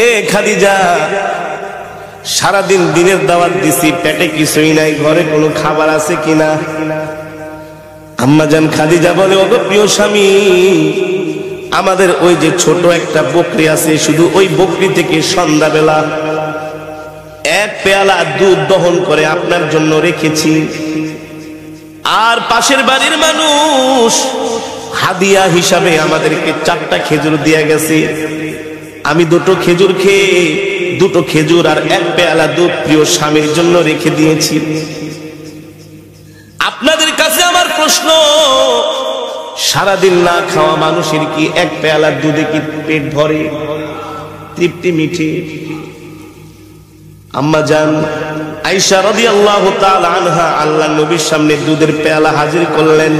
এ খাদিজা, সারাদিন দিনের দাওয়াত দিছি, পেটে কিছুই নাই, ঘরে কোনো খাবার আছে কিনা? আম্মাজান খাদিজা বলে, ওগো প্রিয় স্বামী, আমাদের ওই যে ছোট একটা বকরি আছে, শুধু ওই বকরি থেকে সন্ধ্যাবেলা এক পেয়ালা দুধ দহন করে আপনার জন্য রেখেছি। আর পাশের বাড়ির মানুষ হাদিয়া হিসাবে আমাদেরকে 4টা খেজুর দিয়ে গেছে। আমি 2টো খেজুর খেয়ে 2টো খেজুর আর এক পেয়ালা দুধ প্রিয় স্বামীর জন্য রেখে দিয়েছি। আপনাদের কাছে আমার প্রশ্ন, সারাদিন না খাওয়া মানুষের কি এক পেয়ালা দুধে কি পেট ভরে, তৃপ্তি মিঠে? আম্মা জান আয়েশা রাদিয়াল্লাহু তাআলা আনহা আল্লাহর নবীর সামনে দুধের পেয়ালা হাজির করলেন।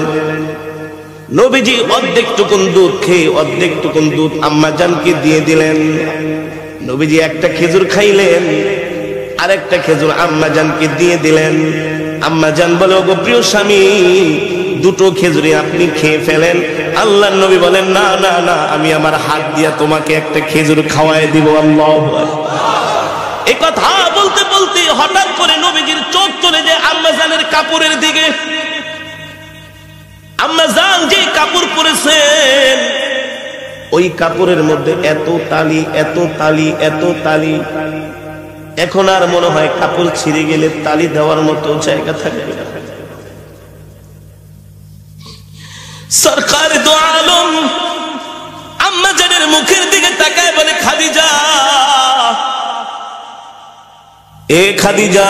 নবীজি অর্ধেক টুকুন দুধ খেয়ে অর্ধেক টুকুন দুধ আম্মা জানকে দিয়ে দিলেন। নবীজি একটা খেজুর খাইলেন, আরেকটা খেজুর আম্মা জানকে দিয়ে দিলেন। আম্মা জান বলে, ওগো প্রিয় স্বামী, 2টো খেজুরি আপনি খেয়ে ফেলেন। আল্লাহর নবী বলেন, না না না, আমি আমার হাত দিয়ে তোমাকে একটা খেজুর খাওয়াই দিব। আল্লাহু আকবার। এই কথা বলতে বলতে হঠাৎ করে নবীজির চোখ চলে যায় আম্মা জানের কাপড়ের দিকে। আম্মা জান যে কাপড় পরেছেন, ওই কাপড়ের মধ্যে এত তালি, এত তালি, এত তালি, এখন আর মনে হয় কাপড় ছিঁড়ে গেলে তালি দেওয়ার মতো জায়গা থাকবে না। সরকার দো আলম আম্মা জানের মুখের দিকে তাকায় বলে, খাদিজা, এ খাদিজা,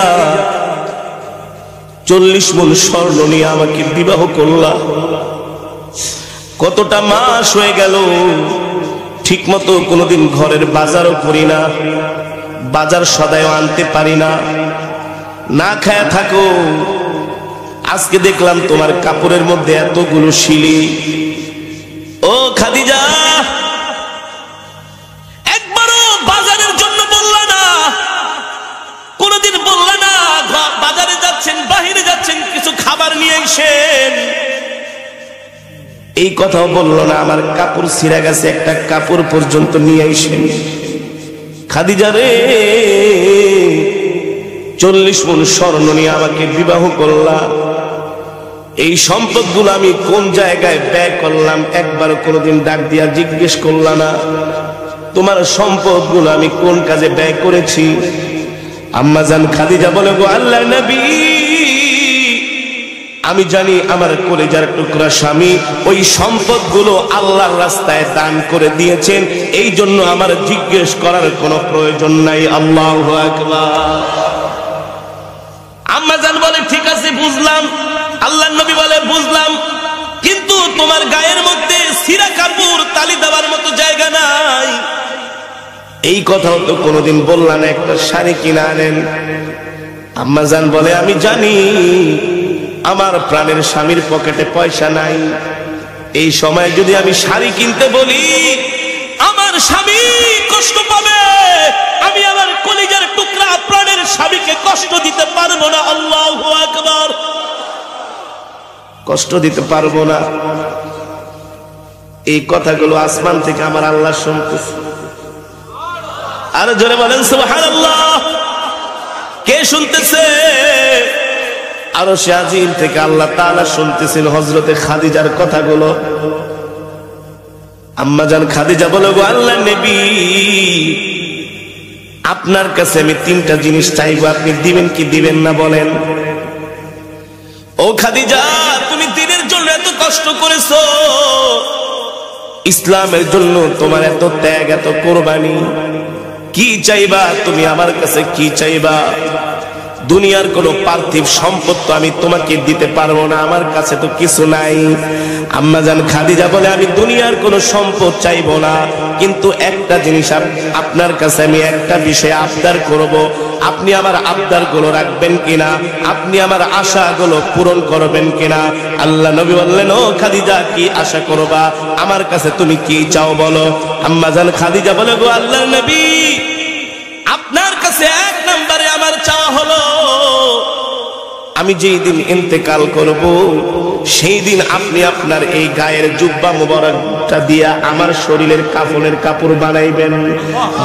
40 মণ স্বর্ণ নিয়ে আমাকে বিবাহ করলা, কতটা মাস হয়ে গেল, ঠিক মতো কোনোদিন ঘরের বাজারও করি না, বাজার সদাইও আনতে পারি না, না খায়া থাকো। আজকে দেখলাম তোমার কাপড়ের মধ্যে এতগুলো শিলি। ও খাদিজা, একবারও বাজারের জন্য বললা না, কোনদিন বললা না বাজারে যাচ্ছেন, বাহিরে যাচ্ছেন, কিছু খাবার নিয়ে এসেন, এই কথাও বললো না। আমার কাপড় ছিঁড়া গেছে, একটা কাপড় পর্যন্ত নিয়ে এসেন। খাদিজা রে, 40 মণ স্বর্ণ নিয়ে আমাকে বিবাহ করলা, এই সম্পদগুলো আমি কোন জায়গায় ব্যয় করলাম একবার কোনোদিন ডাক দিয়া জিজ্ঞেস করলা না? তোমার সম্পদগুলো আমি কোন কাজে ব্যয় করেছি? আম্মা জান খাদিজা বলে, গো আল্লাহর নবী, আমি জানি আমার কলিজার টুকরা স্বামী ওই সম্পদগুলো আল্লাহর রাস্তায় দান করে দিয়েছেন, এই জন্য আমার জিজ্ঞেস করার কোনো প্রয়োজন নাই। আল্লাহু আকবার। আম্মা জান বলে, ঠিক আছে বুঝলাম। আল্লাহর নবী বলে, বুঝলাম, কিন্তু তোমার গায়ের মধ্যে ছিঁড়া কাপড় তালি দেওয়ার মতো জায়গা নাই। এই কথাও তো কোনোদিন বললা না, একটা শাড়ি কিনে আনেন। আম্মা জান বলে, আমি জানি আমার প্রাণের স্বামীর পকেটে পয়সা নাই, এই সময় যদি আমি শাড়ি কিনতে বলি আমার স্বামী কষ্ট পাবে, আমি আমার কলিজার টুকরা প্রাণের স্বামীকে কষ্ট দিতে পারবো না। আল্লাহু আকবার। কষ্ট দিতে পারবো না, এই কথাগুলো আসমান থেকে আমার আল্লাহ শুনতেছে। আর জোরে বলেন সুবহানাল্লাহ। কে শুনতেছে? আরশে আজিম থেকে আল্লাহ তাআলা শুনতেছেন হযরতে খাদিজার কথাগুলো। আম্মা জান খাদিজা বলে, গো আল্লাহর নবী, আপনার কাছে আমি 3টা জিনিস চাইবো, আপনি দিবেন কি দিবেন না বলেন? ও খাদিজা, তুমি দ্বীনের জন্য এত কষ্ট করেছো, ইসলামের জন্য তোমার এত ত্যাগ, এত কোরবানি, কি চাইবা তুমি? আমার কাছে কি চাইবা? দুনিয়ার কোনো পার্থিব সম্পদ তো আমি তোমাকে দিতে পারবো না, আমার কাছে তো কিছু নাই। আম্মা জান খাদিজা বলে, আমি দুনিয়ার কোনো সম্পদ চাইবো না, কিন্তু একটা জিনিস আপনার কাছে আমি একটা বিষয়ে আবদার করব, আপনি আমার আবদারগুলো রাখবেন কিনা, আপনি আমার আশাগুলো পূরণ করবেন কিনা? আল্লাহ নবী বললেন, ও খাদিজা, কি আশা করবা? আমার কাছে তুমি কি চাও বলো? আম্মা জান খাদিজা বলে, গো আল্লাহর নবী, আপনার কাছে 1 নম্বরে আমার চাওয়া হলো, আমি আমি যেই দিন ইন্তেকাল করব সেই দিন আপনি আপনার এই গায়ের জুব্বা মুবারকটা দিয়া আমার শরীরের কাফনের কাপড় বানাইবেন।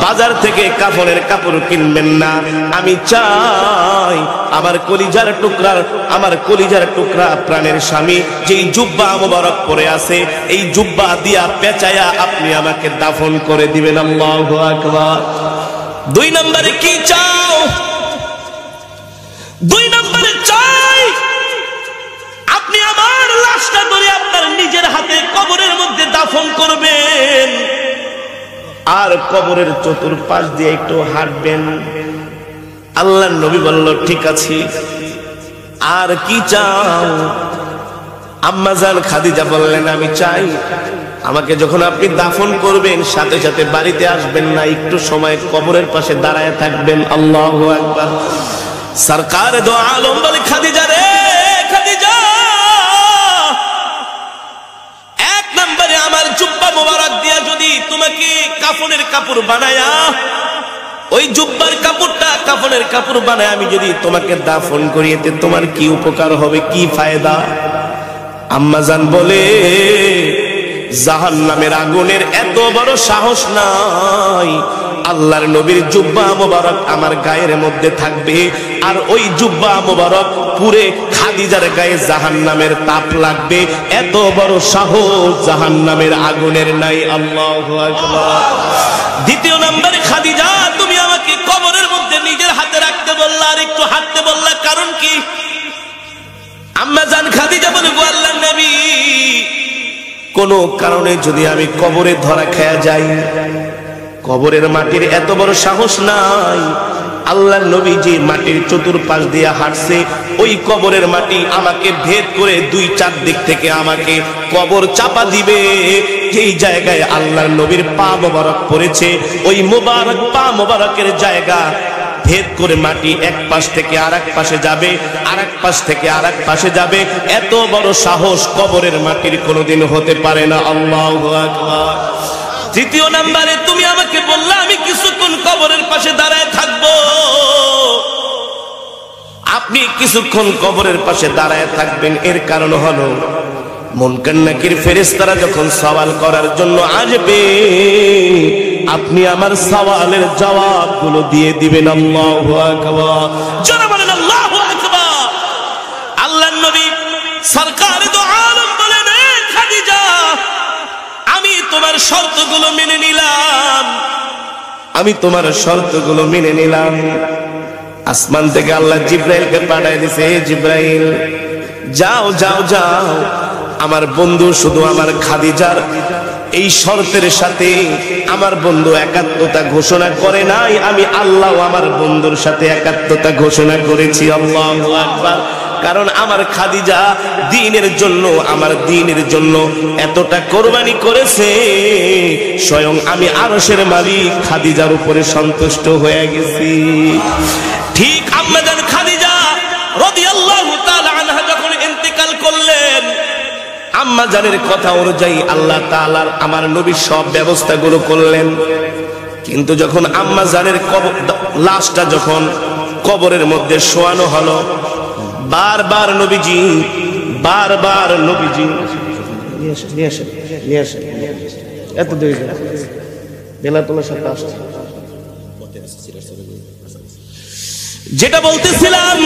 বাজার থেকে কাফনের কাপড় কিনবেন না। আমি চাই আমার কলিজার টুকরা প্রাণের স্বামী যেই জুব্বা মুবারক পরে আছে এই জুব্বা দিয়া পেঁচায়া আপনি আমাকে দাফন করে দিবেন। আল্লাহু আকবার। 2 নম্বরে কি চাও? 2 নম্বরে চাই আপনি আমার লাশটা ধরে আপনার নিজের হাতে কবরের মধ্যে দাফন করবেন, আর কবরের চতুর্পাশ দিয়ে একটু হাঁটবেন। আল্লাহর নবী বলল ঠিক আছে। আর কি চাও? আম্মা জান খাদিজা বললেন আমি চাই আমাকে যখন আপনি দাফন করবেন সাথে সাথে বাড়িতে আসবেন না, একটু সময় কবরের পাশে দাঁড়ায় থাকবেন। আল্লাহু আকবার। সরকার দো আলম বলে খাদিজা রে খাদিজা, 1 নম্বরে আমার জুব্বা মোবারক দিয়া যদি তোমাকে কাফনের কাপড় বানায়া ওই জুব্বার কাপড়টা কাফনের কাপড় বানায় আমি যদি তোমাকে দাফন করিয়েতে তোমার কি উপকার হবে, কি ফায়দা? আম্মা জান বলে জাহান্নামের আগুনের এত বড় সাহস নাই। আল্লাহর নবীর জুব্বা মোবারক আমার গায়ের মধ্যে থাকবে, আর ওই জুব্বা মোবারক পুরে খাদিজার গায়ে জাহান্নামের তাপ লাগবে, এত বড় সাহস জাহান্নামের আগুনের নাই। আল্লাহু আকবার। 2 নম্বরে খাদিজা তুমি আমাকে কবরের মধ্যে নিজের হাতে রাখতে বললা আর একটু হাঁটতে বললা, কারণ কি? আম্মা জান খাদিজা বলে গো আল্লাহর নবী, কোন কারণে যদি আমি কবরে ধরা খেয়ে যাই, কবরের মাটির এত বড় সাহস নাই। আল্লাহর নবী যে মাটির চতুর্পাশ দিয়ে হাঁটছে ওই কবরের মাটি আমাকে ভেদ করে 2-4 দিক থেকে আমাকে কবর চাপা দিবে। যেই জায়গায় আল্লাহর নবীর পা মোবারক পড়েছে ওই মোবারক পা মোবারকের জায়গা ভেদ করে মাটি এক পাশ থেকে আরেক পাশে যাবে, আরেক পাশ থেকে আরেক পাশে যাবে। এত বড় সাহস কবরের মাটির কোনোদিন হতে পারে না। আল্লাহু আকবার। 3 নম্বরে তুমি আমাকে বললা আমি কিছুক্ষণ কবরের পাশে দাঁড়ায় থাকবো। আপনি কিছুক্ষণ কবরের পাশে দাঁড়ায় থাকবেন, এর কারণ হলো মুনকার নাকির ফেরেশতারা যখন সওয়াল করার জন্য আসবে আপনি আমার সওয়ালের জবাবগুলো দিয়ে দিবেন। আল্লাহু আকবার। জোরে বলেন আল্লাহু আকবার। আল্লাহর নবী সরকার দো আলম বলেন খাদিজা আমি তোমার শর্তগুলো মেনে নিলাম, আমি তোমার শর্তগুলো মেনে নিলাম। আসমান থেকে আল্লাহ জিব্রাইলকে পাঠিয়ে দিয়েছে, জিব্রাইল যাও যাও যাও, আমার বন্ধু শুধু আমার খাদিজার এই শর্তের সাথে আমার বন্ধু একাত্মতা ঘোষণা করে নাই, আমি আল্লাহ আমার বন্ধুর সাথে একাত্মতা ঘোষণা করেছি। আল্লাহু আকবার। কারণ আমার খাদিজা দ্বীনের জন্য, আমার দ্বীনের জন্য এতটা কোরবানি করেছে, স্বয়ং আমি আরশের মালিক খাদিজার উপরে সন্তুষ্ট হয়ে গেছি। ঠিক আম্মা জান খাদিজা রাদিয়াল্লাহু তাআলা আনহা যখন ইন্তেকাল করলেন, আম্মা জানের কথা অনুযায়ী আল্লাহ তাআলা আমার নবী সব ব্যবস্থাগুলো করলেন। কিন্তু যখন আম্মা জানের লাশটা যখন কবরের মধ্যে শোয়ানো হলো, বারবার নবীজি এত দেরি বেলা তোলার সাথে আসছে। যেটা বলতেছিলাম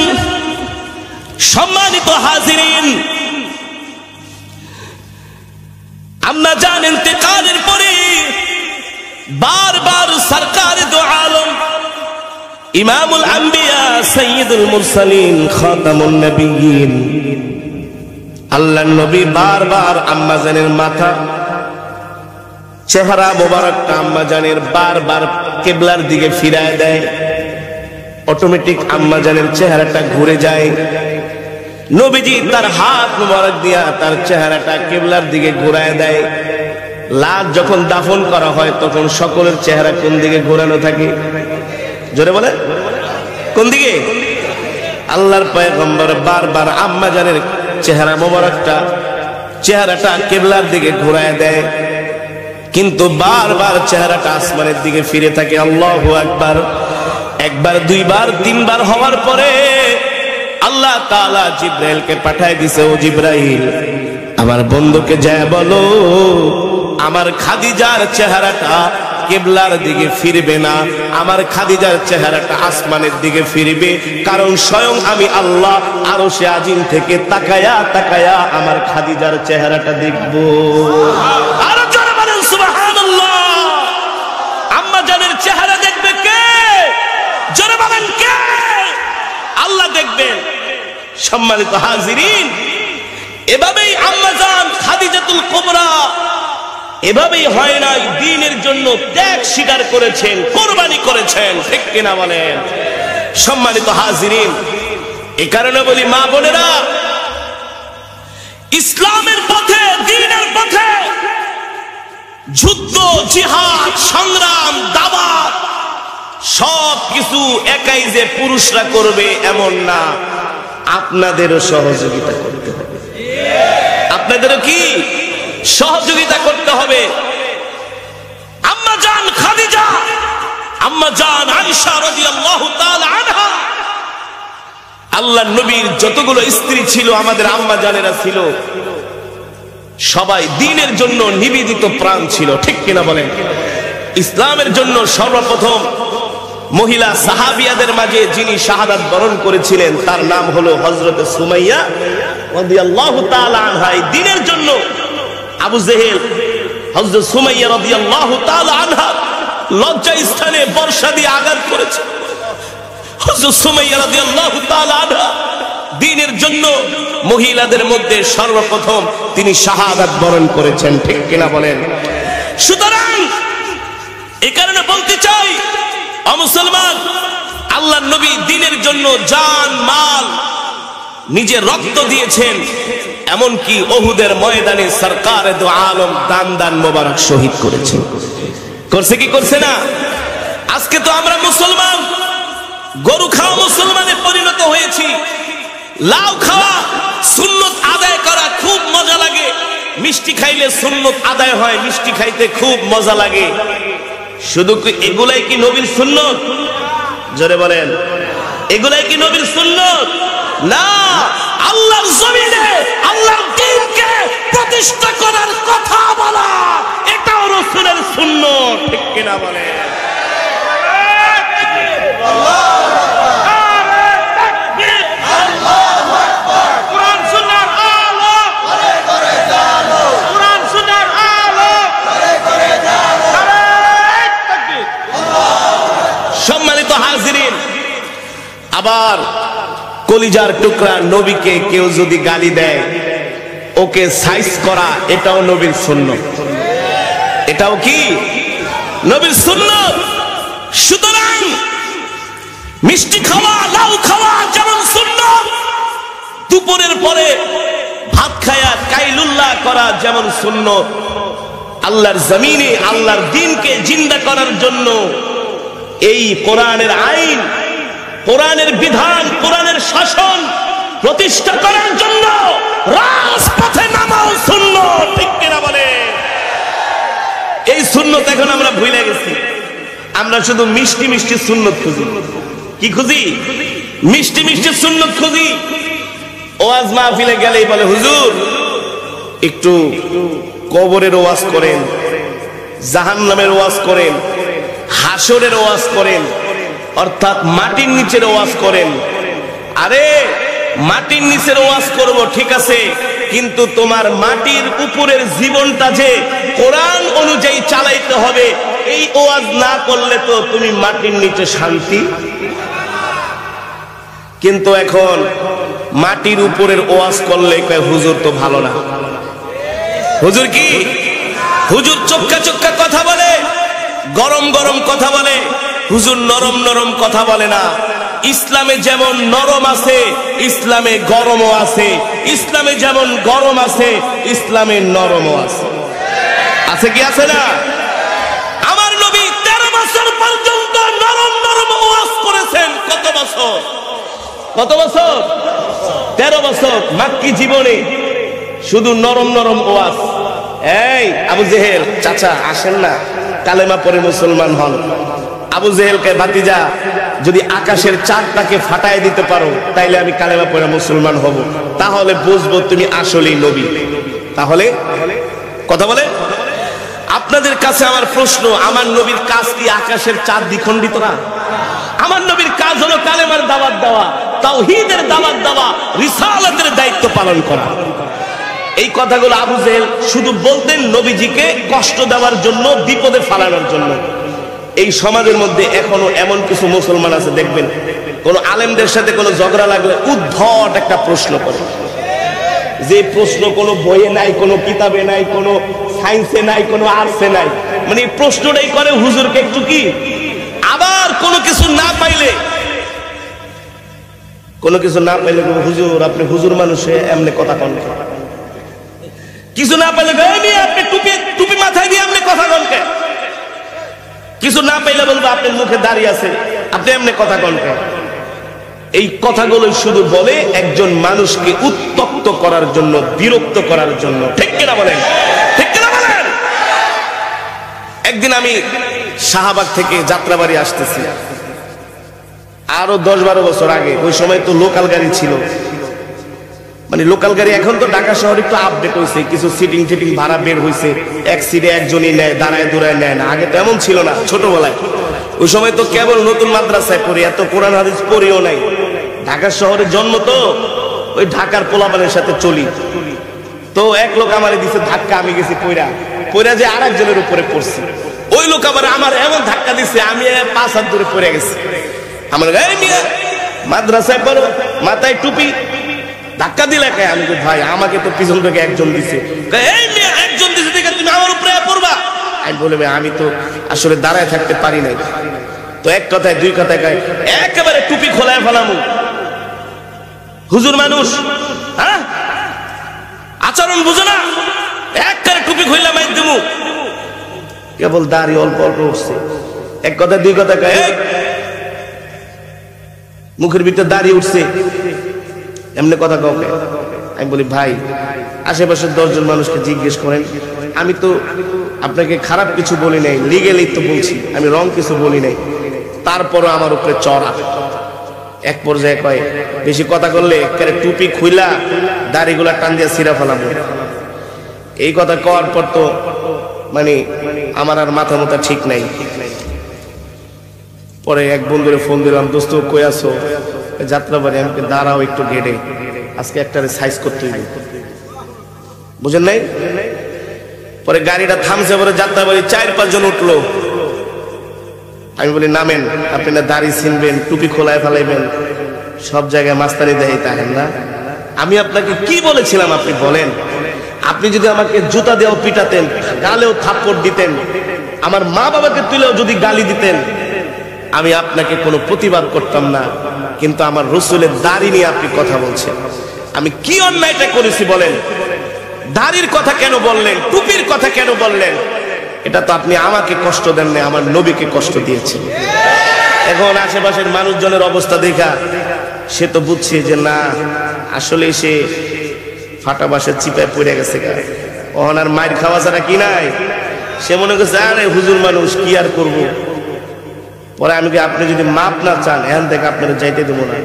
সম্মানিত হাজিরিন, আম্মা জান ইন্তেকালের পরে বারবার সরকার দো আলম ইমামুল আম্বিয়া সাইয়্যিদুল মুরসালিন খাতামুন নবিয়্যিন আল্লাহর নবী বারবার আম্মা জানের মাথা চেহারা মোবারকটা আম্মা জানের বারবার কিবলার দিকে ফিরায় দেয়। অটোমেটিক আম্মা জানের চেহারাটা ঘুরে যায়। নবীজি তার হাত মোবারক দিয়া তার চেহারাটা কিবলার দিকে ঘুরায় দেয়। লাশ যখন দাফন করা হয় তখন সকলের চেহারা কোন দিকে ঘোরানো থাকে? জোরে বলে কোন দিকে? আল্লাহর পয়গম্বর বারবার আম্মা জানের চেহারা মোবারকটা চেহারাটা কিবলার দিকে ঘুরায় দেয়, কিন্তু বারবার চেহারাটা আসমানের দিকে ফিরে থাকে। আল্লাহু আকবার। 1 বার 2 বার 3 বার হওয়ার পরে আল্লাহ তাআলা জিব্রাইলকে পাঠায় দিছে, ও জিব্রাইল আমার বন্ধুকে যায় বলো আমার খাদিজার চেহারাটা কিবলার দিকে ফিরবে না, আমার খাদিজার চেহারাটা আসমানের দিকে ফিরবে, কারণ স্বয়ং আমি আল্লাহ আরশে আজিম থেকে তাকায়া তাকায়া আমার খাদিজার চেহারাটা দেখব। আর জোরে বলেন সুবহানাল্লাহ। আম্মা জানের চেহারা দেখবে কে? জোরে বলেন কে? আল্লাহ দেখবেন। সম্মানিত হাজিরিন, এভাবেই আম্মা জান খাদিজাতুল কুবরা এভাবেই হয় নাই, দ্বীনের জন্য ত্যাগ স্বীকার করেছেন, কোরবানি করেছেন, ঠিক কিনা বলেন? সম্মানিত হাজিরিন, এ কারণে বলি মা বোনেরা, ইসলামের পথে দ্বীনের পথে যুদ্ধ জিহাদ সংগ্রাম দাওয়াত সব কিছু একাই যে পুরুষরা করবে এমন না, আপনাদেরও সহযোগিতা করতে হবে, আপনাদেরও কি সহযোগিতা করতে হবে। আম্মা জান খাদিজা, আম্মা জান আয়েশা রাদিয়াল্লাহু তাআলা আনহা, আল্লাহর নবীর যতগুলো স্ত্রী ছিল আমাদের আম্মা জানেরা ছিল, সবাই দ্বীনের জন্য নিবেদিত প্রাণ ছিল, ঠিক কিনা বলেন? ইসলামের জন্য সর্বপ্রথম মহিলা সাহাবিয়াদের মাঝে যিনি শাহাদাত বরণ করেছিলেন তার নাম হলো হযরত সুমাইয়া রাদিয়াল্লাহু তাআলা আনহা। দ্বীনের জন্য আবু জেহেল হযরত সুমাইয়া রাদিয়াল্লাহু তাআলা আনহা লজ্জা স্থানে বর্ষা দিয়ে আঘাত করেছে। হযরত সুমাইয়া রাদিয়াল্লাহু তাআলা আনহা দ্বীনের জন্য মহিলাদের মধ্যে সর্বপ্রথম তিনি শাহাদাত বরণ করেছেন, ঠিক কিনা বলেন? সুতরাং এই কারণে বলতে চাই, মুসলমান, আল্লাহর নবী দ্বীনের জন্য জান মাল নিজের রক্ত দিয়েছেন, এমনকি উহুদের ময়দানে সরকারে দো আলম দান দান মোবারক শহীদ করেছেন। করছে কি করছে না? আজকে তো আমরা মুসলমান গরু খাওয়া মুসলমানে পরিণত হয়েছি। লাউ খাওয়া সুন্নত আদায় করা খুব মজা লাগে, মিষ্টি খাইলে সুন্নত আদায় হয়, মিষ্টি খাইতে খুব মজা লাগে। শুধু এগুলাই কি নবীর সুন্নত? জোরে বলেন, এগুলাই কি নবীর সুন্নত? না, আল্লাহর জমিনে আল্লাহর দ্বীনকে প্রতিষ্ঠা করার কথা বলা এটাও রাসূলের সুন্নত, ঠিক কিনা বলেন? সম্মানিত হাজিরিন, আবার কলিজার টুকরা নবীকে কেউ যদি গালি দেয় ওকে সাইজ করা এটাও নবীর সুন্নাত, এটাও কি নবীর সুন্নাত। সুতরাং মিষ্টি খাওয়া লাউ খাওয়া যেমন সুন্নাত, দুপুরের পরে ভাত খায়া কাইলুল্লাহ করা যেমন সুন্নাত, আল্লাহর জমিনে আল্লাহর দ্বীনকে জিন্দা করার জন্য এই কোরআনের আইন, কোরআনের বিধান, কোরআনের শাসন প্রতিষ্ঠা করার জন্য রাজপথে নামাও সুন্নাত, ঠিক কিনা বলে? এই সুন্নাত এখন আমরা ভুলে গেছি, আমরা শুধু মিষ্টি মিষ্টি সুন্নাত খুঁজি। কি খুঁজি? মিষ্টি মিষ্টি সুন্নাত খুঁজি। ওয়াজ মাহফিলে গেলেই বলে হুজুর একটু কবরের ওয়াজ করেন, জাহান্নামের ওয়াজ করেন, হাসরের ওয়াজ করেন, অর্থাৎ মাটির নিচের ওয়াজ করেন। আরে মাটির নিচের ওয়াজ করব ঠিক আছে, কিন্তু তোমার মাটির উপরের জীবনটা যে কোরআন অনুযায়ী চালাইতে হবে, এই ওয়াজ না করলে তো তুমি মাটির নিচে শান্তি। কিন্তু এখন মাটির উপরের ওয়াজ করলে কয় হুজুর তো ভালো না। হুজুর কি? হুজুর চোক্কা চোক্কা কথা বলে, গরম গরম কথা বলে, হুজুর নরম নরম কথা বলে না। ইসলামে যেমন নরম আছে ইসলামে গরমও আছে, ইসলামে যেমন গরম আছে ইসলামে নরমও আছে। আছে কি আছে না? আমার নবী 13 বছর পর্যন্ত নরম নরম ওয়াজ করেছেন। কত বছর? কত বছর? 13 বছর মাক্কি জীবনে শুধু নরম নরম ওয়াজ। এই আবু জেহেল চাচা আসেন না, কালেমা পড়ে মুসলমান হন। আবু জেহেলকে ভাতিজা যদি আকাশের চাঁদটাকে ফাটায় দিতে পারো তাইলে আমি কালেমা পড়ে মুসলমান হব, তাহলে বুঝবো তুমি আসলেই নবী। তাহলে কথা বলে আপনাদের কাছে আমার প্রশ্ন, আমার নবীর কাজ কি আকাশের চাঁদ দ্বিখণ্ডিত না? আমার নবীর কাজ হলো কালেমার দাওয়াত দেওয়া, তাওহীদের দাওয়াত দেওয়া, রিসালাতের দায়িত্ব পালন করা। এই কথাগুলো আবু জেহেল শুধু বলতেন নবীজিকে কষ্ট দেওয়ার জন্য, বিপদে ফালানোর জন্য। এই সমাজের মধ্যে এখনো এমন কিছু মুসলমান আছে, দেখবেন কোন আলেমদের সাথে কোনো ঝগড়া লাগলে উদ্ধট একটা প্রশ্ন করে, যে প্রশ্ন কোনো বইয়ে নাই, কোনো কিতাবে নাই, কোনো সায়েন্সে নাই, কোনো আর্টসে নাই, মানে এই প্রশ্নটাই করে হুজুরকে একটু কি। আবার কোনো কিছু না পাইলে হুজুর আপনি হুজুর মানুষে এমনি কথা কন, কিছু না পাইলে আপনি টুপি মাথায় দিয়ে এমনি কথা কন, কিছু না পাইলে বলবো আপনার মুখে দাঁড়িয়ে আছে, আপনি এমনি কথা কন। এই কথাগুলো শুধু বলে একজন মানুষকে উত্তপ্ত করার জন্য, বিরক্ত করার জন্য। ঠিক কিনা বলেন? ঠিক কিনা বলেন? একদিন আমি শাহবাগ থেকে যাত্রাবাড়ি আসতেছি, আরো 10-12 বছর আগে। ওই সময় তো লোকাল গাড়ি ছিল, মানে লোকাল গাড়ি। এখন তো ঢাকা শহরে একটু আপডেট হয়েছে, কিছু সিটিং টিটিং ভাড়া বের হয়েছে, এক সিটে একজনই নেয়, দাঁড়ায় দূরায় নেয় না। আগে তো এমন ছিল না। ছোটবেলায় ওই সময় তো কেবল নতুন মাদ্রাসায় পড়ি, এত কোরআন হাদিস পড়িও নাই। ঢাকা শহরে জন্ম, তো ওই ঢাকার পোলাপানের সাথে চলি। তো এক লোক আমারে দিছে ধাক্কা, আমি গেছি পইরা যে আর একজনের উপরে পড়ছি। ওই লোক আবার আমার এমন ধাক্কা দিছে, আমি 5 হাত দূরে পড়ে গেছি। আমার গায়ে মিয়া মাদ্রাসায় পড়ো, মাথায় টুপি, ধাক্কা দিলে কে? আমি ভাই আমাকে তো পিছন থেকে একজন দিছে। এই মিয়া একজন দিছে দেখে তুমি আমার উপরে পড়বা? আমি বলবে আমি তো আসলে দাঁড়ায় থাকতে পারি নাই। তো এক কথায় দুই কথায় গায়ে একেবারে টুপি খোলায় ফেলামু। হুজুর মানুষ, হ্যাঁ আচরণ বুঝো না, একবারে টুপি খুললাম একদম, কেবল দাড়ি অল্প অল্প উঠছে। এক কথা দুই কথা গায়ে মুখের ভিতরে দাড়ি উঠছে, এমনি কথা কাউকে। আমি বলি ভাই আশেপাশের 10 জন মানুষকে জিজ্ঞেস করেন, আমি তো আপনাকে খারাপ কিছু বলি নাই, লিগেলি তো বলছি, আমি রং কিছু বলি নাই, তারপরও আমার উপরে চড়া। এক পর্যায়ে কয় বেশি কথা করলে একেবারে টুপি খুইলা দাড়িগুলা টান দিয়ে ছিঁড়া ফেলাম। এই কথা কওয়ার পর তো মানে আমার আর মাথা মাথা ঠিক নাই। পরে এক বন্ধুরে ফোন দিলাম, দোস্ত কই আছো? যাত্রাবাড়ি। আমাকে দাঁড়াও একটু গেটে, আজকে একটারে সাইজ করতে হইবে, বুঝেন নাই? পরে গাড়িটা থামছে, পরে যাত্রাবাড়ি 4-5 জন উঠলো। আমি বলি নামেন, আপনি না দাড়ি ছিনবেন, টুপি খোলায় ফেলাইবেন, সব জায়গায় মাস্তানি দেয় তাহেন না। আমি আপনাকে কি বলেছিলাম আপনি বলেন? আপনি যদি আমাকে জুতা দিয়েও পিটাতেন, গালেও থাপ্পড় দিতেন, আমার মা বাবাকে তুলেও যদি গালি দিতেন, আমি আপনাকে কোনো প্রতিবাদ করতাম না। কিন্তু আমার রসুলের দাড়ি নিয়ে আপনি কথা বলছেন, আমি কি অন্যায়টা করেছি বলেন? দাড়ির কথা কেন বললেন? টুপির কথা কেন বললেন? এটা তো আপনি আমাকে কষ্ট দেন না, আমার নবীকে কষ্ট দিয়েছেন। এখন আশেপাশের মানুষজনের অবস্থা দেখা সে তো বুঝছে যে না, আসলে সে ফাটা বাসের চিপায় পড়ে গেছে। ওনার মায়ের খাওয়া ছাড়া কি নাই? সে মনে করছে আরে হুজুর মানুষ, কি আর করবো। পরে আমি কি, আপনি যদি মাপ না চান এখান থেকে আপনারা যাইতে দেবো না।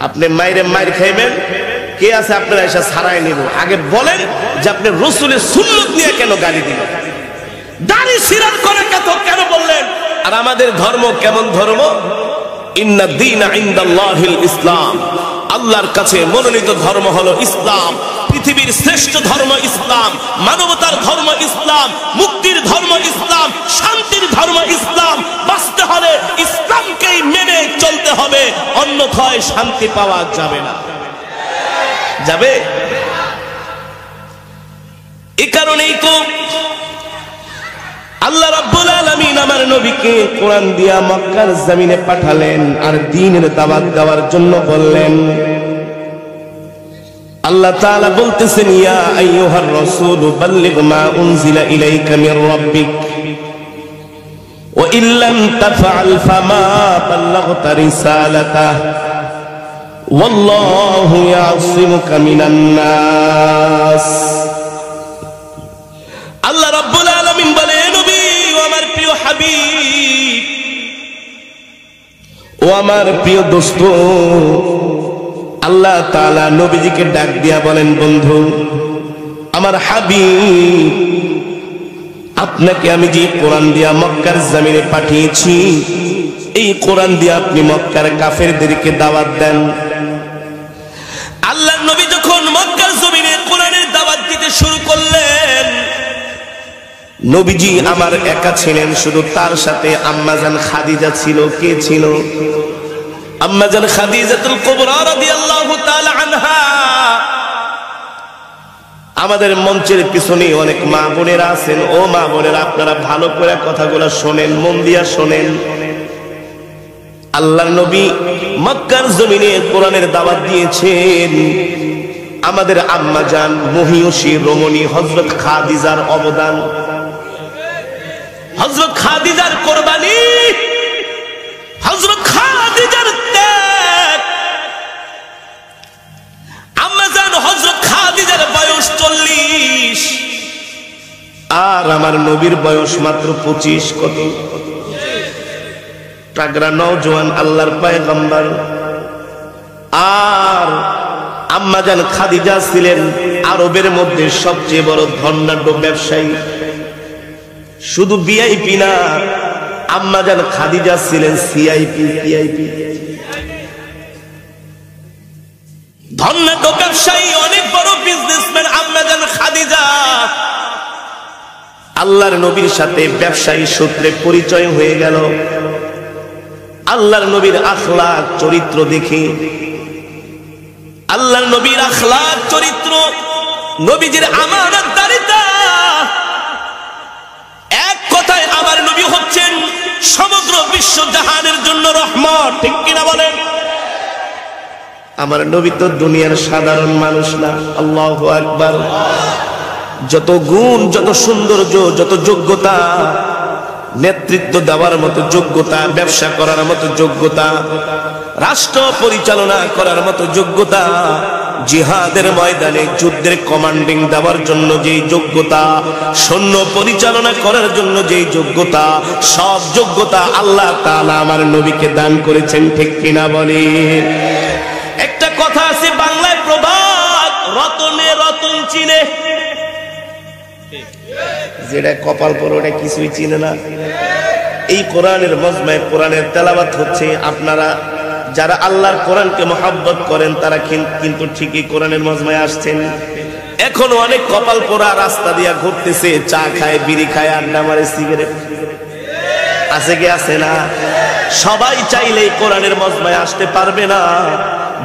আপনি মায়ের খাইবেন, কে আছে আপনারা এসে ছাড়াই নিব। আগে বলেন যে আপনি রসুলের সুন্নত নিয়ে কেন গালি দিলেন, দাড়ি ছিঁড়ার করে কেন বললেন? আর আমাদের ধর্ম কেমন ধর্ম? ইন্না দীনা ইনদাল্লাহিল ইসলাম, আল্লাহর কাছে মনোনীত ধর্ম হলো ইসলাম। পৃথিবীর শ্রেষ্ঠ ধর্ম ইসলাম, মানবতার ধর্ম ইসলাম, মুক্তির ধর্ম ইসলাম, শান্তির ধর্ম ইসলাম। বাঁচতে হলে ইসলামকেই মেনে চলতে হবে, অন্যথায় শান্তি পাওয়া যাবে না। যাবে? এই কারণেই তো আল্লাহ রাব্বুল আলামিন আমার নবীকে কোরআন দিয়া মক্কার জমিনে পাঠালেন আর দ্বীনের দাওয়াত দেওয়ার জন্য বললেন। আল্লাহ তাআলা বলতেছেন, ইয়া আইয়ুহার রাসূল বাল্লিগ মা উনজিলা ইলাইকা মির রাব্বিক ওয়া ইল্লাম তাফআল ফামা বাল্লাগতা রিসালাতাহু ওয়াল্লাহু ইয়াসিমুকা মিনান নাস। আল্লাহ রাব্বুল আলামিন বলে, নবী ও আমার প্রিয় হাবিব, ও আমার প্রিয় দোস্ত, আল্লাহ তাআলা নবীজিকে ডাক দিয়া বলেন, বন্ধু আমার হাবিব, আপনাকে আমি যে কোরআন দিয়া মক্কার জমিনে পাঠিয়েছি, এই কোরআন দিয়ে আপনি মক্কার কাফেরদেরকে দাওয়াত দেন। আল্লাহর নবী যখন মক্কার জমিনে কোরআনের দাওয়াত দিতে শুরু করলেন, নবীজি আমার একা ছিলেন, শুধু তার সাথে আম্মাজান খাদিজা ছিল। কে ছিল? আম্মাজান খাদিজাতুল কুবরা রাদিয়াল্লাহু তাআলা আনহা। আমাদের মঞ্চের পিছনে অনেক মা বোনেরা আছেন। ও মা বোনেরা, আপনারা ভালো করে কথাগুলো শোনেন, মন দিয়া শোনেন। আল্লাহর নবী মক্কার জমিনে কোরআনের দাওয়াত দিয়েছেন। আমাদের আম্মাজান মহিয়সী রমণী হযরত খাদিজার অবদান, হযরত খাদিজার কুরবানি, হযরত খাদিজার ত্যাগ। আম্মাজান হযরত খাদিজার বয়স 40 আর আমার নবীর বয়স মাত্র 25। কত তাগড়া নওজোয়ান আল্লাহর পয়গম্বর। আর আম্মাজান খাদিজা ছিলেন আরবের মধ্যে সবচেয়ে বড় ধনাঢ্য ব্যবসায়ী। শুধু ভিআইপি না, আম্মাজান খাদিজা ছিলেন সিআইপি, ভিআইপি, ধনাঢ্য ব্যবসায়ী, অনেক বড় বিজনেসম্যান আম্মাজান খাদিজা। আল্লাহর নবীর সাথে ব্যবসায়ী সূত্রে পরিচয় হয়ে গেল। আল্লাহর নবীর আখলাক চরিত্র দেখে, আল্লাহর নবীর আখলাক চরিত্র, নবীজির আমানতদারিতা, এক কথায় আমার নবী হচ্ছেন সমগ্র বিশ্ব জাহানের জন্য রহমত। ঠিক কিনা বলেন? আমার নবী তো দুনিয়ার সাধারণ মানুষ না। আল্লাহু আকবার। যত গুণ, যত সৌন্দর্য, যত যোগ্যতা, নেতৃত্ব দেওয়ার মতো যোগ্যতা, ব্যবসা করার মতো যোগ্যতা, রাষ্ট্র পরিচালনা করার মতো যোগ্যতা, জিহাদের ময়দানে যুদ্ধের কমান্ডিং দেওয়ার জন্য যেই যোগ্যতা, সৈন্য পরিচালনা করার জন্য যেই যোগ্যতা, সব যোগ্যতা আল্লাহ তাআলা আমার নবীকে দান করেছেন। ঠিক কিনা বলে? একটা কথা আছে বাংলায় প্রবাদ, রতনে রতন চিনে। যেটা কপাল পর ওটা কিছুই চিনে না। এই কোরআনের মজমায় কোরআনের তেলাওয়াত হচ্ছে। আপনারা যারা আল্লাহর কোরআনকে মহব্বত করেন তারা কিন্তু ঠিকই কোরআনের মজমায় আসছেন। এখন অনেক কপাল পোড়া রাস্তা দিয়া ঘুরতেছে, চা খায়, বিড়ি খায়, আড্ডা মারে, সিগারেট। আছে কি? আছে না? সবাই চাইলেই কোরআনের মজমায় আসতে পারবে না।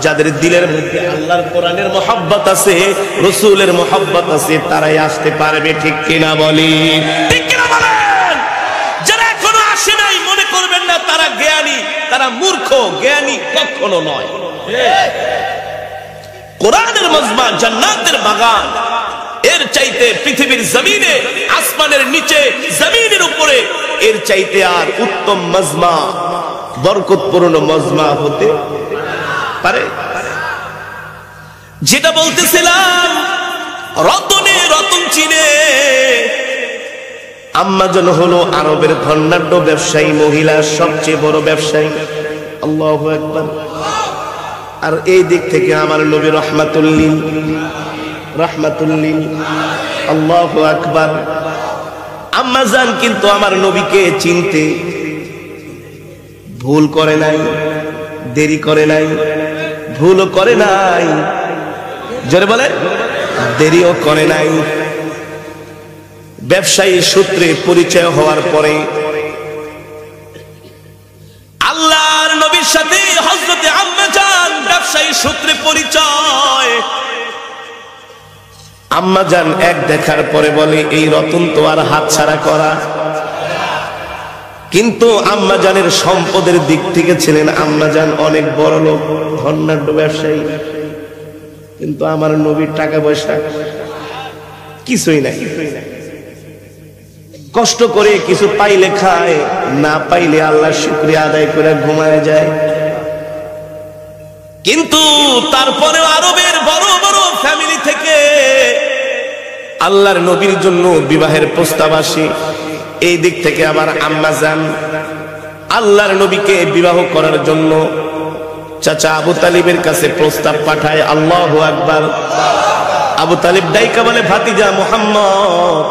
যাদের দিলের মধ্যে আল্লাহর কোরআনের মহব্বত আছে, রাসূলের মহব্বত আছে, তারাই আসতে পারবে। ঠিক কিনা বলি? ঠিক কিনা বলেন? যারা এখনো আসে নাই, মনে করবেন না তারা জ্ঞানী, তারা মূর্খ। জ্ঞানী কখনো নয়। কোরআনের মজমা জান্নাতের বাগান, এর চাইতে পৃথিবীর জমিনে, আসমানের নিচে, জমিনের উপরে এর চাইতে আর উত্তম মজমা, বরকতপূর্ণ মজমা হতে পারে। যেটা বলতেছিলাম, রতনে রতন চিনে। আম্মাজান হলো আরবের ধনাঢ্য ব্যবসায়ী মহিলা, সবচেয়ে বড় ব্যবসায়ী। আল্লাহু আকবার। আর এই দিক থেকে আমার নবী রহমাতুল্লিল, রহমাতুল্লিল। আল্লাহু আকবার। আম্মাজান কিন্তু আমার নবীকে চিনতে ভুল করে নাই, দেরি করে নাই, ভুলও করে নাই, জোরে বলে, দেরিও করে নাই। ব্যবসায়ী সূত্রে পরিচয় হওয়ার পরে আল্লাহর নবীর সাথে হযরতে আম্মাজান ব্যবসায়ী সূত্রে পরিচয়। আম্মাজান এক দেখার পরে বলে, এই রতন তো আর হাতছাড়া করা। কিন্তু আম্মাজানের সম্পদের দিক থেকে ছিলেন আম্মাজান অনেক বড় লোক, ধনাঢ্য ব্যবসায়ী। কিন্তু আমার নবীর টাকা পয়সা কিছুই নাই। কষ্ট করে কিছু পাইলে খায়, না পাইলে আল্লাহর শুকরিয়া আদায় করে ঘুমায় যায়। কিন্তু তারপরে আরবের বড় বড় ফ্যামিলি থেকে আল্লাহর নবীর জন্য বিবাহের প্রস্তাব আসে। এই দিক থেকে আবার আম্মাজান আল্লাহর নবীকে বিবাহ করার জন্য চাচা আবু তালিবের কাছে প্রস্তাব পাঠায়। আল্লাহু আকবার। আবু তালিব ডাইকা বলে, ভাতিজা মুহাম্মদ,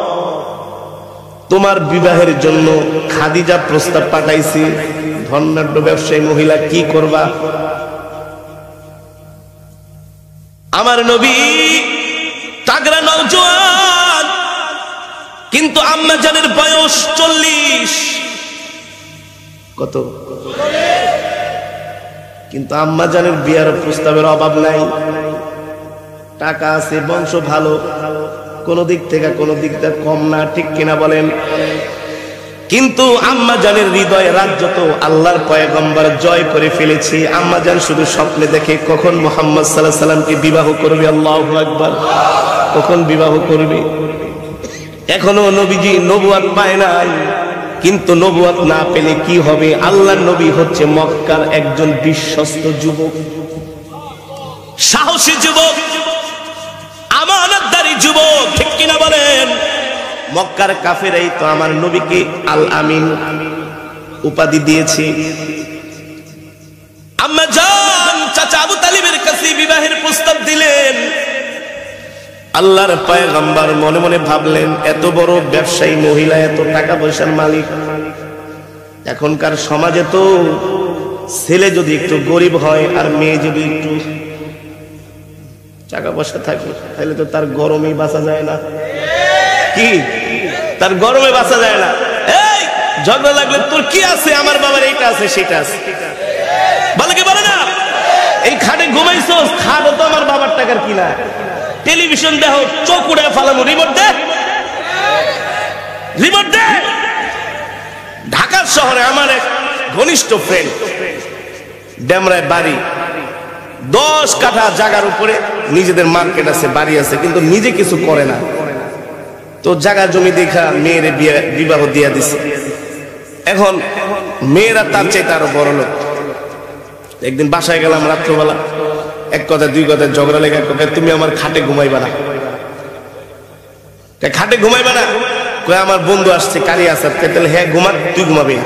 তোমার বিবাহের জন্য খাদিজা প্রস্তাব পাঠাইছি। ধনাঢ্য ব্যবসায়ী মহিলা, কি করবা? আমার নবী তাগড়া নওজোয়ান, কিন্তু আম্মা জানের বয়স 40। কত? কিন্তু আম্মা জানের বিয়ার প্রস্তাবের অভাব নাই, টাকা আছে, বংশ ভালো, কোন দিক থেকে কম না, ঠিক কিনা বলেন? কিন্তু আম্মা জানের হৃদয়ে রাজ্য তো আল্লাহর পয়গম্বর জয় করে ফেলেছি। আম্মা জান শুধু স্বপ্নে দেখে কখন মুহাম্মদ সাল্লাল্লাহু আলাইহি সাল্লামকে বিবাহ করবে। আল্লাহু আকবার। কখন বিবাহ করবে? এখনো নবীজি নবুয়ত পায় নাই, কিন্তু নবুয়ত না পেলে কি হবে? আল্লাহর নবী হচ্ছে মক্কার একজন বিশ্বস্ত যুবক, সাহসী যুবক, আমানতদারি যুবক, ঠিক কিনা বলেন? মক্কার কাফেরাই তো আমার নবীকে আল আমিন উপাধি দিয়েছে। আম্মা জান চাচা আবু তালিবের কাছে বিবাহের প্রস্তাব দিলেন। আল্লাহর পয়গম্বর মনে মনে ভাবলেন, এত বড় ব্যবসায়ী মহিলা, এত টাকা পয়সার মালিক, এখনকার সমাজে তো ছেলে যদি একটু গরিব হয় আর মেয়ে যদি একটু টাকা পয়সা থাকে, তাহলে তো তার গরমেই বাঁচা যায় না। কি? তার গরমে বাঁচা যায় না। এই ঝগড়া লাগলে তোর কি আছে? আমার বাবার এইটা আছে, সেটা আছে, বলে কি বলে না? এই খাটে ঘুমাইছস, খাটও তো আমার বাবার টাকার কিনা। টেলিভিশন দেখো, চোখ উড়ে ফালামো, রিমোট দে, রিমোট দে। ঢাকার শহরে আমার এক ঘনিষ্ঠ ফ্রেন্ড, ডেমরায় বাড়ি, 10 কাঠা জায়গার উপরে নিজেদের মার্কেট আছে, বাড়ি আছে, কিন্তু নিজে কিছু করে না। তো জায়গা জমি দেখা মেয়ের বিবাহ দিয়া দিছে। এখন মেয়েরা তার চাইতে আরো বড় লোক। একদিন বাসায় গেলাম রাত্রবেলা, এক কথা দুই কথা ঝগড়া লেগে, তুমি আমার খাটে ঘুমাইবা না। খাটে ঘুমাইবা না? কয় আমার বন্ধু আসছে কারি আসার। তাহলে হ্যাঁ ঘুমা, তুই ঘুমাবি।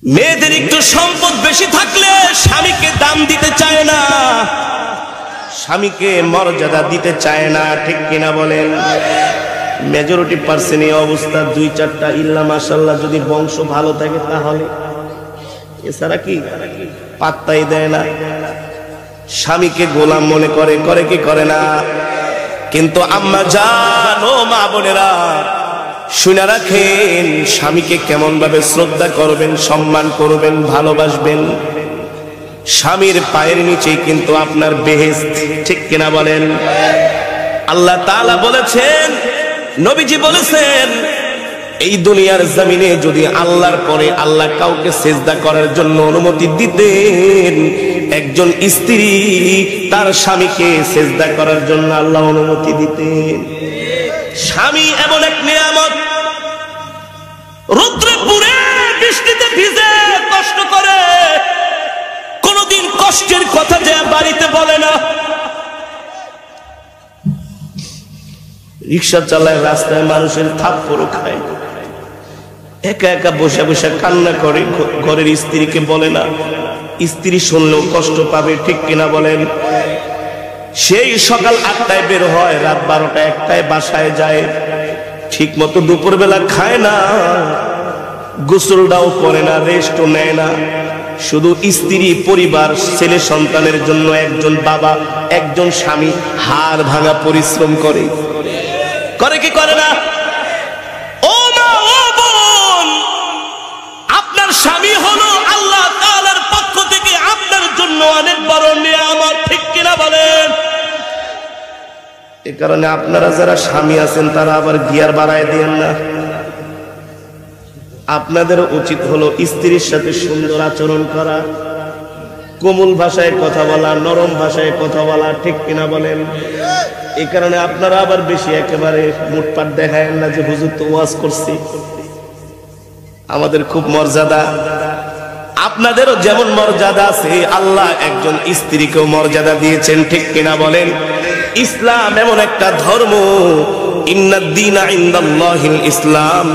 মেয়েদের একটু সম্পদ বেশি থাকলে স্বামীকে দাম দিতে চায় না, স্বামীকে মর্যাদা দিতে চায় না, ঠিক কিনা বলেন? মেজরিটি পার্সেন্ট এই অবস্থা। 2-4টা ইল্লা মাশাআল্লাহ যদি বংশ ভালো থাকে তাহলে, এছাড়া কি পাত্তাই দেয় না। স্বামীকে গোলাম মনে করে, করে কি করে না? কিন্তু আম্মা জান ও মা বোনেরা শুনে রাখেন, স্বামীকে কেমন ভাবে শ্রদ্ধা করবেন, সম্মান করবেন, ভালোবাসবেন। স্বামীর পায়ের নিচেই কিন্তু আপনার বেহেশত, ঠিক কিনা বলেন? আল্লাহ তাআলা বলেছেন, নবীজি বলেছেন, এই দুনিয়ার জমিনে যদি আল্লাহর পরে আল্লাহ কাউকে সিজদা করার জন্য অনুমতি দিতেন, একজন স্ত্রী তার স্বামীকে সিজদা করার জন্য আল্লাহ অনুমতি দিতেন। স্বামী এমন এক নিয়ামত, রৌদ্রে পুড়ে বৃষ্টিতে ভিজে কষ্ট করে, কোনদিন কষ্টের কথা যে বাড়িতে বলে না। রিক্সা চালায়, রাস্তায় মানুষের থাপ্পড় খায়, একা একা বসে বসে কান্না করে, ঘরের স্ত্রীকে বলে না। স্ত্রী শুনলেও কষ্ট পাবে, ঠিক কিনা বলেন? সেই সকাল 8টায় বের হয়, রাত 12টা-1টায় বাসায় যায়, ঠিক মতো দুপুরবেলা খায় না, গোসলটাও করে না, রেস্টও নেয় না। শুধু স্ত্রী, পরিবার, ছেলে সন্তানের জন্য একজন বাবা, একজন স্বামী হাড় ভাঙা পরিশ্রম করে, করে কি করে না? ও মা, ও বোন, আপনার স্বামী হলো আল্লাহ তাআলার পক্ষ থেকে আপনার জন্য অনেক বড় নিয়ামত, ঠিক কিনা বলেন? এই কারণে আপনারা যারা স্বামী আছেন তারা আবার গিয়ার বাড়ায় দেন না। আপনাদের উচিত হলো স্ত্রীর সাথে সুন্দর আচরণ করা, কোমল ভাষায় কথা বলা, নরম ভাষায় কথা বলা, ঠিক কিনা বলেন? এই কারণে আপনারা আবার বেশি একেবারে মুটপাট দেখায়েন না যে হুজুর তো ওয়াজ করছি। আমাদের খুব মর্যাদা, আপনাদেরও যেমন মর্যাদা আছে, আল্লাহ একজন স্ত্রীকেও মর্যাদা দিয়েছেন, ঠিক কিনা বলেন? ইসলাম এমন একটা ধর্ম ইন্নাদ দীনা ইনদাল্লাহিল ইসলাম,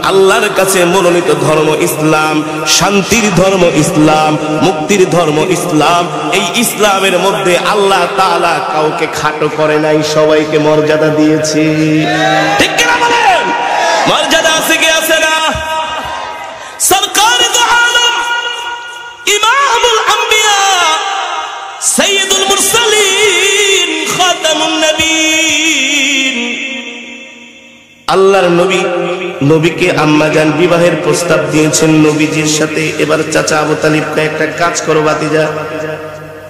আল্লাহর কাছে মনোনীত ধর্ম ইসলাম, শান্তির ধর্ম ইসলাম, মুক্তির ধর্ম ইসলাম। এই ইসলামের মধ্যে আল্লাহ তাআলা কাউকে খাটো করে নাই, সবাইকে মর্যাদা দিয়েছে। ঠিক কি না বলেন? মর্যাদা আছে কি আছে না? সরকার দু আলম, ইমামুল আম্বিয়া, সাইয়্যিদুল মুরসালিন, খাতামুন নবীন, আল্লাহর নবী, নবীকে আম্মাজান বিবাহের প্রস্তাব দিয়েছেন নবীজির সাথে। এবার চাচা আবু তালিবকে একটা কাজ করো ভাতিজা,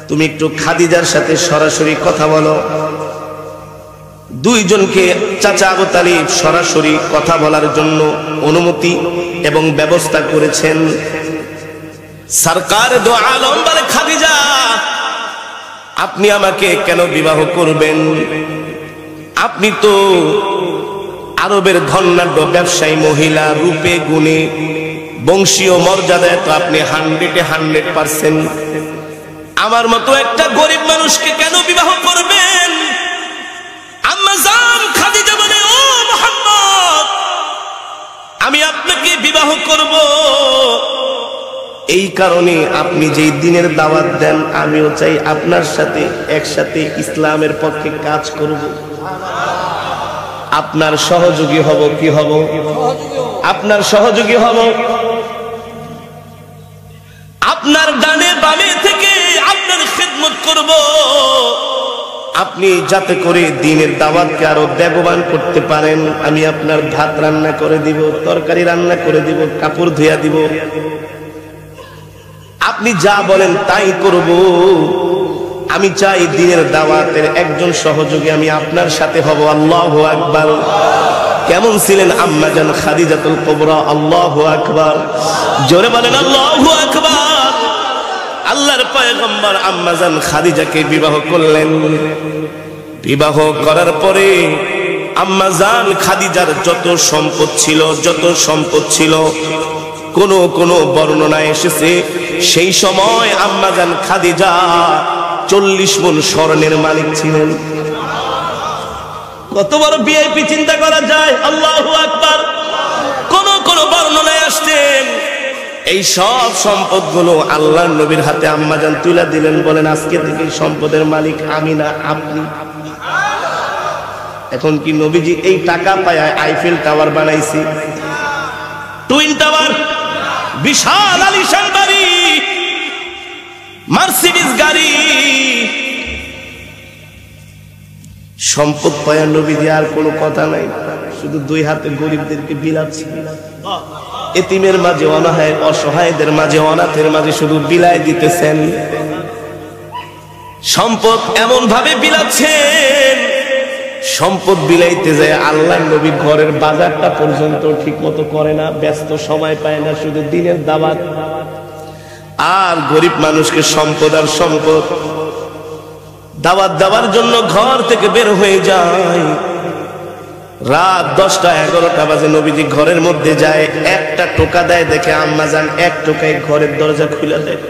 তুমি একটু খাদিজার সাথে সরাসরি কথা বলো। দুইজনকে চাচা আবু তালিব সরাসরি কথা বলার জন্য অনুমতি এবং ব্যবস্থা করেছেন। সরকার দু আলম বলে, খাদিজা আপনি আমাকে কেন বিবাহ করবেন? আপনি তো আরবের ধনাঢ্য ব্যবসায়ী মহিলা, রূপে গুণে বংশীয় মর্যাদায় তো আপনি 100% আমার মতো একটা গরিব মানুষকে কেন বিবাহ করবেন? আম্মা জান খাদিজা বলে, ও মুহাম্মদ, আমি আপনাকে বিবাহ করব এই কারণে আপনি যেই দিনের দাওয়াত দেন আমিও চাই আপনার সাথে একসাথে ইসলামের পক্ষে কাজ করব। আপনার সহযোগী হব। কি হব? আপনার সহযোগী হব। আপনার ডানে বামে থেকে আপনার খিদমত করব, আপনি যাতে করে দ্বীনের দাওয়াতকে আরো বেগবান করতে পারেন। আমি আপনার ভাত রান্না করে দিব, তরকারি রান্না করে দিব, কাপড় ধুইয়া দিব, আপনি যা বলেন তাই করব। আমি চাই দ্বীনের দাওয়াতের একজন সহযোগী আমি আপনার সাথে হব। আল্লাহু আকবার। কেমন ছিলেন আম্মা জান খাদিজাতুল কুবরা? আল্লাহু আকবার। জোরে বলেন আল্লাহু আকবার। আল্লাহর পয়গম্বর আম্মা জান খাদিজাকে বিবাহ করলেন। বিবাহ করার পরে আম্মা জান খাদিজার যত সম্পদ ছিল কোন বর্ণনায় এসেছে সেই সময় আম্মা জান খাদিজা 40 মণ স্বর্ণের মালিক ছিলেন। কত বড় ভিআইপি চিন্তা করা যায়। আল্লাহু আকবার। কোন বর্ণনায় আসছেন এই সব সম্পদগুলো আল্লাহর নবীর হাতে আম্মাজান তুলে দিলেন, বলেন আজকে থেকে সম্পদের মালিক আমি না আপনি। এখন কি নবীজি এই টাকা পায় আইফেল টাওয়ার বানাইছি, টুইন টাওয়ার, বিশাল আলিশান বাড়ি, মার্সিডিজ গাড়ি, সম্পদ পায়া নবীজি আর কোনো কথা নাই, শুধু দুই হাতে গরিবদেরকে বিলাচ্ছি। এতিমের মাঝে অনাহায়, অসহায়দের মাঝে, অনাথের মাঝে শুধু বিলায় দিতেছেন। সম্পদ এমন ভাবে বিলাচ্ছেন, সম্পদ বিলাইতে যায় আল্লাহর নবী ঘরের বাজারটা পর্যন্ত ঠিক মতো করে না, ব্যস্ত সময় পায় না, শুধু দিনের দাওয়াত। আর গরিব মানুষকে সম্পদ আর সম্পদ দাওয়াত দেওয়ার জন্য ঘর থেকে বের হয়ে যায়। রাত 10টা 11টা বাজে নবীজি ঘরের মধ্যে যায়, একটা টোকা দেয়, দেখে আম্মা জান এক টোকায় ঘরের দরজা খুলে দেয়।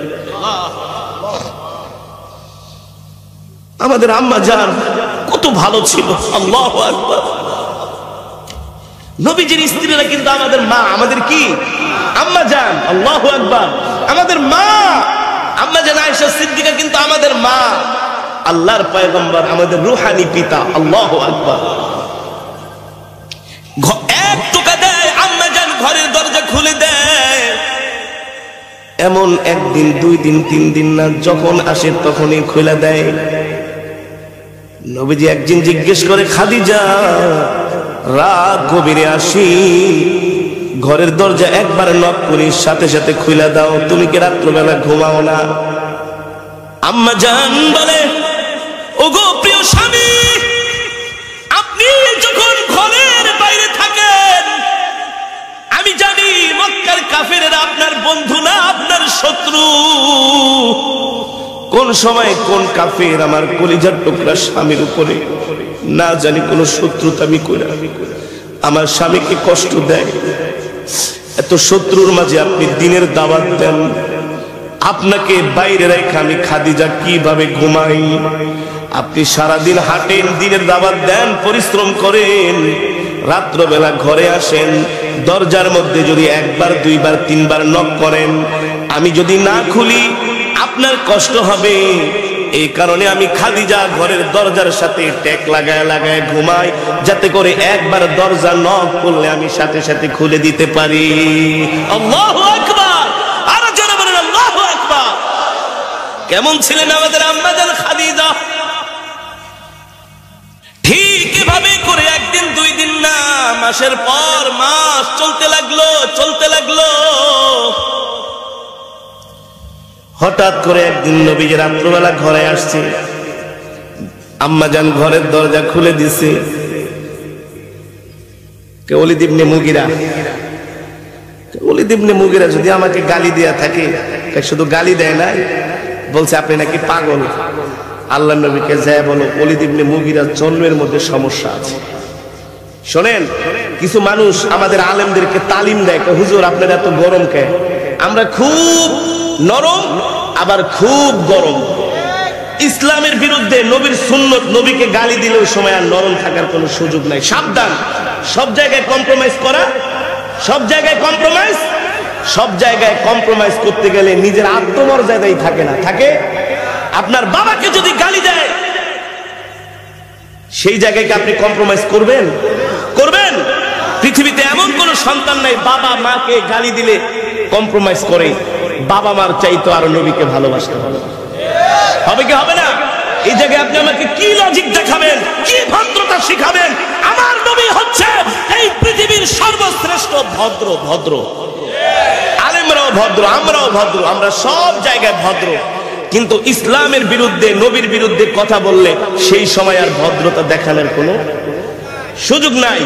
আমাদের আম্মা জান কত ভালো ছিল। আল্লাহু আকবার। নবীজির স্ত্রীরা কিন্তু আমাদের মা, আমাদের কি আম্মা জান। আল্লাহু আকবার। আমাদের মা আম্মা জান আয়েশা সিদ্দিকা কিন্তু আমাদের মা। আল্লাহর পয়গম্বর আমাদের রূহানি পিতা। আল্লাহু আকবার। এক টোকা দেয় আম্মা জান, ঘরের দরজা খুলে দেয়। এমন একদিন, 2 দিন, 3 দিন না, যখন আসে তখনই খুলে দেয়। নবীজি একদিন জিজ্ঞেস করে, খাদিজা রাত গভীরে আসি, ঘরের দরজা একবার নক করি, সাথে সাথে খুলে দাও, তুমি কি রাত্রবেলা ঘুমাও না? আম্মা জান বলে, ওগো প্রিয় স্বামী, আপনি যখন ঘরের বাইরে থাকেন আমি জানি মক্কার কাফেরেরা আপনার বন্ধু না, আপনার শত্রু। কোন সময় কোন কাফের আমার কলিজার টুকরা স্বামীর উপরে না জানি কোন শত্রুতা আমি করে আমার স্বামীকে কষ্ট দেয়। এত শত্রুর মাঝে আপনি দিনের দাওয়াত দেন, আপনাকে বাইরে রেখে আমি খাদিজা কিভাবে ঘুমাই? আপনি সারাদিন হাঁটেন, দিনের দাওয়াত দেন, পরিশ্রম করেন, রাত্রবেলা ঘরে আসেন, দরজার মধ্যে যদি একবার দুইবার তিনবার নক করেন, আমি যদি না খুলি আপনার কষ্ট হবে। এই কারণে আমি খাদিজা ঘরের দরজার সাথে ট্যাক লাগায় লাগায় ঘুমাই, যাতে করে একবার দরজা নক করলে আমি সাথে সাথে খুলে দিতে পারি। আল্লাহু আকবার, আর যারা বলেন আল্লাহু আকবার। কেমন ছিলেন আমাদের আম্মা জান খাদিজা? ঠিক এভাবে করে একদিন দুই দিন না, মাসের পর মাস চলতে লাগলো চলতে লাগলো। হঠাৎ করে একদিন নবীজি রাত্রবেলা ঘরে আসছে, আম্মা জান ঘরের দরজা খুলে দিছে। ওলীদ ইবনে মুগিরা, ওলীদ ইবনে মুগিরা যদি আমাকে গালি দেয়া থাকে, শুধু গালি দেয় না, বলছে আপনি নাকি পাগল। আল্লাহ নবীকে যায় বলো ওলীদ ইবনে মুগিরার জন্মের মধ্যে সমস্যা আছে। শোনেন, কিছু মানুষ আমাদের আলেমদেরকে তালিম দেয়, হুজুর আপনার এত গরম কে? আমরা খুব নরম আবার খুব গরম। ইসলামের বিরুদ্ধে, নবীর সুন্নত, নবীকে গালি দিলে ওই সময় আর নরম থাকার কোনো সুযোগ নাই। সাবধান, সব জায়গায় কম্প্রোমাইজ করা, সব জায়গায় কম্প্রোমাইজ, সব জায়গায় কম্প্রোমাইজ করতে গেলে নিজের আত্মমর্যাদাই থাকে না। থাকে আপনার বাবাকে যদি গালি দেয়, সেই জায়গায় কি আপনি কম্প্রোমাইজ করবেন? করবেন? পৃথিবীতে এমন কোন সন্তান নাই বাবা মাকে গালি দিলে কম্প্রোমাইজ করে। বাবা মার চাইতো আরো নবীকে ভালোবাসতে হবে। হবে কি হবে না? এই জায়গায় আপনি আমাকে কি লজিক দেখাবেন, কি ভদ্রতা শিখাবেন? আমার নবী হচ্ছে এই পৃথিবীর সর্বশ্রেষ্ঠ ভদ্র। ভদ্র আলেমরাও ভদ্র, আমরাও ভদ্র, আমরা সব জায়গায় ভদ্র। কিন্তু ইসলামের বিরুদ্ধে, নবীর বিরুদ্ধে কথা বললে সেই সময় আর ভদ্রতা দেখানোর কোনো সুযোগ নাই।